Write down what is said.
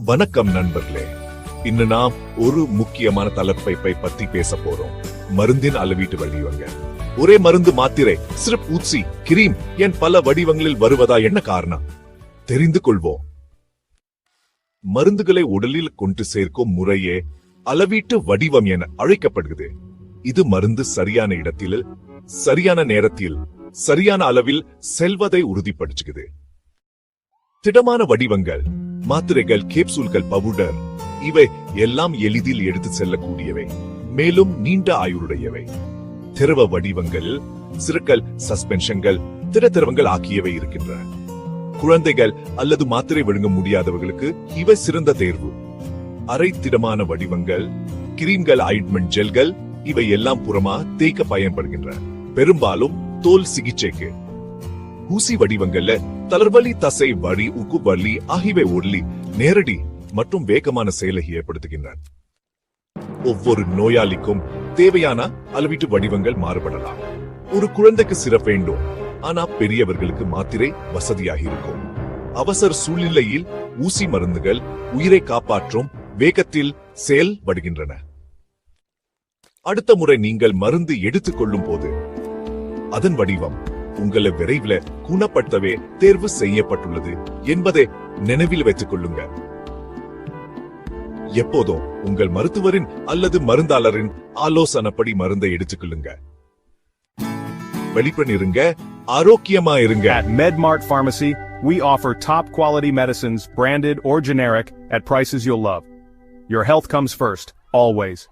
வணக்கம் நண்பர்களே, இன்று நாம் ஒரு முக்கியமான தலைப்பை பத்தி பேச போறோம். மருந்தின் அளவீட்டு வடிவங்கள். ஒரே மருந்து மாத்திரை, சிறப்பு ஊசி, கிரீம் என் பல வடிவங்களில் வருவதா என்ன காரணம் தெரிந்து கொள்வோம். மருந்துகளை உடலில் கொண்டு சேர்க்கும் முறையே அளவீட்டு வடிவம் என அழைக்கப்படுகிறது. இது மருந்து சரியான இடத்தில், சரியான நேரத்தில், சரியான அளவில் செல்வதை உறுதிப்படுத்துகிறது. திடமான வடிவங்கள், மாத்திரைகள், கேப்சூல்கள், பவுடர் இவை எல்லாம் எளிதில் எடுத்து செல்லக்கூடியவை, மேலும் நீண்ட ஆயுளுடையவை. திரவ வடிவங்கள் சிறுக்கள், சஸ்பென்ஷன்கள், திரவங்கள் ஆகியவை இருக்கின்றன. குழந்தைகள் அல்லது மாத்திரை விழுங்க முடியாதவர்களுக்கு இவை சிறந்த தேர்வு. அரை திடமான வடிவங்கள், கிரீம்கள், ஆயின்மெண்ட், ஜெல்கள் இவை எல்லாம் புறமா தேய்க்க பயன்படுகின்றன, பெரும்பாலும் தோல் சிகிச்சைக்கு. ஊசி வடிவங்கள்ல தளர்வலி, தசை வலி, உக்கு வலி ஆகியவை ஒல்லி, நேரடி மற்றும் வேகமான செயலை ஏற்படுத்துகின்றன. ஒவ்வொரு நோயாளிக்கும் தேவையான அளவீட்டு வடிவங்கள் மாறுபடலாம். ஒரு குழந்தைக்கு சிரப் வேண்டும், ஆனா பெரியவர்களுக்கு மாத்திரை வசதியாக இருக்கும். அவசர சூழ்நிலையில் ஊசி மருந்துகள் உயிரை காப்பாற்றும் வேகத்தில் செயல்படுகின்றன. அடுத்த முறை நீங்கள் மருந்து எடுத்துக் கொள்ளும் போது அதன் வடிவம் உங்களை விரைவில் குணப்படுத்தவே தேர்வு செய்யப்பட்டுள்ளது என்பதை நினைவில் வைத்துக் கொள்ளுங்க. எப்போதும் உங்கள் மருத்துவரின் அல்லது மருந்தாளரின் ஆலோசனைப்படி மருந்தை எடுத்துக்கொள்ளுங்க. வெளிப்பன் இருங்க, ஆரோக்கியமா இருங்க. At MedMart Pharmacy, we offer top quality medicines, branded or generic, at prices you'll love. Your health comes first, always.